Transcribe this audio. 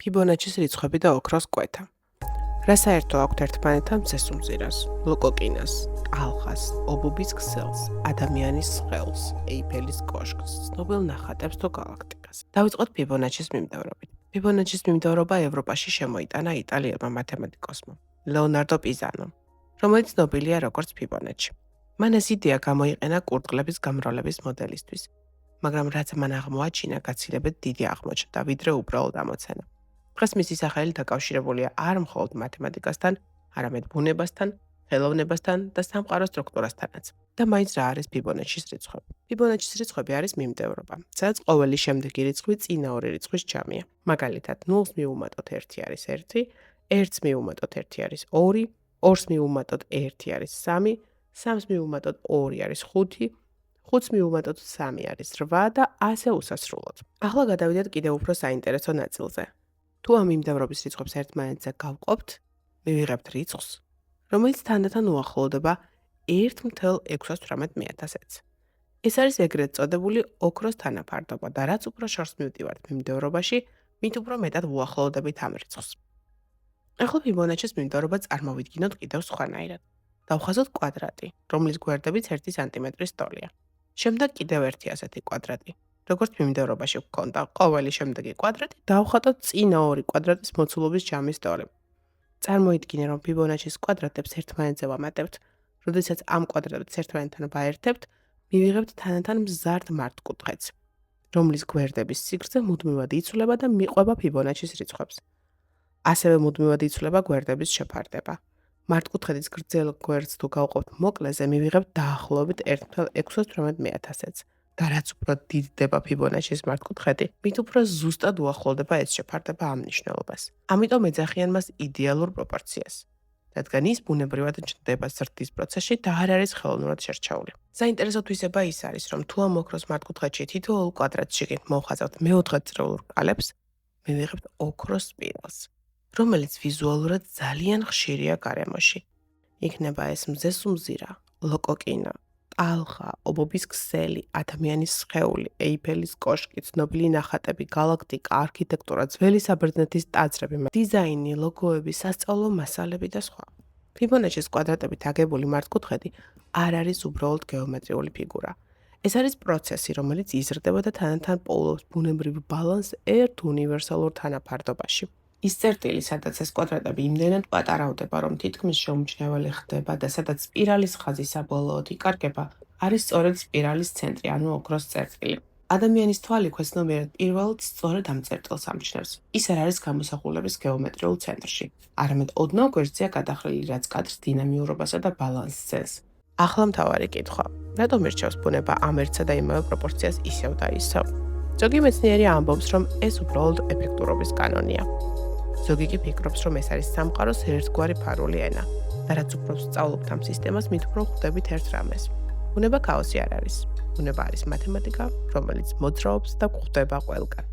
ფიბონაჩის რიცხვები და ოქროს კვეთა. რა საერთო აქვთ ერთმანეთთან მზესუმზირას, ლოკოკინას, ტალხას, ობობის ქსელს, ადამიანის სხეულს, ეიფელის კოშკს, ცნობილ ნახატებს თუ გალაქტიკას. დავიწყოთ ფიბონაჩის მიმდევრობით. ფიბონაჩის მიმდევრობა ევროპაში შემოიტანა იტალიელმა მათემატიკოსმა, ლეონარდო პიზანომ, რომელიც ცნობილია როგორც ფიბონაჩი. მან ეს იდეა გამოიყენა კურდღლების გამრავლების მოდელისთვის, მაგრამ რაც მან აღმოაჩინა, გაცილებით დიდი აღმოჩნდა, ვიდრე უბრალოდ ამოცანა. დღეს მისი სახელი დაკავშირებულია არ მხოლოდ მათემატიკასთან, არამედ ბუნებასთან, ხელოვნებასთან და სამყარო სტრუქტურასთანაც. და მაინც რა არის ფიბონაჩის რიცხვები? ფიბონაჩის რიცხვები არის მიმდევრობა, სადაც ყოველი შემდეგი რიცხვი წინა ორი რიცხვის ჯამია. მაგალითად, 0-ს მივუმატოთ 1 არის 1, 1-ს მივუმატოთ 1 არის 2, 2-ს მივუმატოთ 1 არის 3, 3-ს მივუმატოთ 2 არის 5, 5-ს მივუმატოთ 3 არის 8 და ასე უსასრულოდ. ახლა გადავიდეთ კიდევ უფრო საინტერესო ნაწილზე. თუ ამ მიმდევრობის რიცხვებს ერთმანეთზე გავყოფთ, მივიღებთ რიცხვს, რომელიც თანდათან უახლოვდება 1.618.000-ს. ეს არის ეგრეთ წოდებული ოქროს თანაფარდობა და რაც უფრო შორს მივდივართ მიმდევრობაში, მით უფრო მეტად უახლოვდებით ამ რიცხვს. ახლა ფიბონაჩის მიმდევრობა წარმოვიდგინოთ კიდევ სხვანაირად. დავხაზოთ კვადრატი, რომლის გვერდებიც 1 სანტიმეტრის ტოლია. შემდეგ კიდევ ერთი ასეთი კვადრატი. როგორც მიმდევრობაში გვქონდა, ყოველი შემდეგი კვადრატი დავხატოთ წინა ორი კვადრატის მოცულობის ჯამის ტოლი. წარმოიდგინე, რომ ფიბონაჩის კვადრატებს ერთმანეთზე ვამატებთ, როდესაც ამ კვადრატებს ერთმანეთთან ვაერთებთ, მივიღებთ თანათან მზარდ მართკუთხედს, რომლის გვერდების სიგრძე მუდმივად იცვლება და მიყვება ფიბონაჩის რიცხვებს. ასევე მუდმივად იცვლება გვერდების შეფარდება. მართკუთხედის გრძელ გვერდს თუ გავყოფთ მოკლეზე, მივიღებთ დაახლოებით 1.618.000-ს. და რაც უფრო დიდდება ფიბონაჩის მართკუთხედი, მით უფრო ზუსტად უახლოვდება ეს შეფარდება ამ მნიშვნელობას. ამიტომ ეძახიან მას იდეალურ პროპორციას, რადგან ის ბუნებრივად ჩნდება ზრდის პროცესში და არ არის ხელოვნურად შერჩეული. საინტერესო თვისება ის არის, რომ თუ ამ ოქროს მართკუთხედში თითოეულ კვადრატს შიგნით მოვხაზავთ მეოთხე წრეულ კალებს, მივიღებთ ოქროს სპირალს, რომელიც ვიზუალურად ძალიან ხშირია გარემოში. იქნება ეს მზესუმზირა, ლოკოკინა, ტალხა, ობობის ქსელი, ადამიანის სხეული, ეიფელის კოშკი, ცნობილი ნახატები, გალაქტიკა, არქიტექტურა, ძველი საბერძნეთის ტაძრები, დიზაინი, ლოგოები, სასწავლო მასალები და სხვა. ფიბონაჩის კვადრატებით აგებული მართკუთხედი არ არის უბრალოდ გეომეტრიული ფიგურა. ეს არის პროცესი, რომელიც იზრდება და თანათან პოულობს ბუნებრივ ბალანსს ერთ უნივერსალურ თანაფარდობაში. ის წერტილი, სადაც ეს კვადრატები იმდენად პატარავდება, რომ თითქმის შეუმჩნეველი ხდება და სადაც სპირალის ხაზი საბოლოოდ იკარგება, არის სწორედ სპირალის ცენტრი, ანუ ოქროს წერტილი. ადამიანის თვალი ქვეცნობიერად პირველად სწორედ ამ წერტილს ამჩნევს. ის არ არის გამოსახულების გეომეტრიულ ცენტრში, არამედ ოდნავ გვერდზეა გადახრილი, რაც კადრის დინამიურობასა და ბალანსს ძენს. ახლა მთავარი კითხვა: რატომ ირჩევს ბუნება ამ ერთსა და იმავე პროპორციას ისევ და ისევ? ზოგი მეცნიერი ამბობს, რომ ეს უბრალოდ ეფექტურობის კანონია. ზოგი კი ფიქრობს, რომ ეს არის სამყაროს ერთგვარი ფარული ენა და რაც უფრო სწავლობთ ამ სისტემას, მით უფრო ხვდებით ერთ რამეს. ბუნება ქაოსი არ არის. ბუნება არის მათემატიკა, რომელიც მოძრაობს და გვხვდება ყველგან.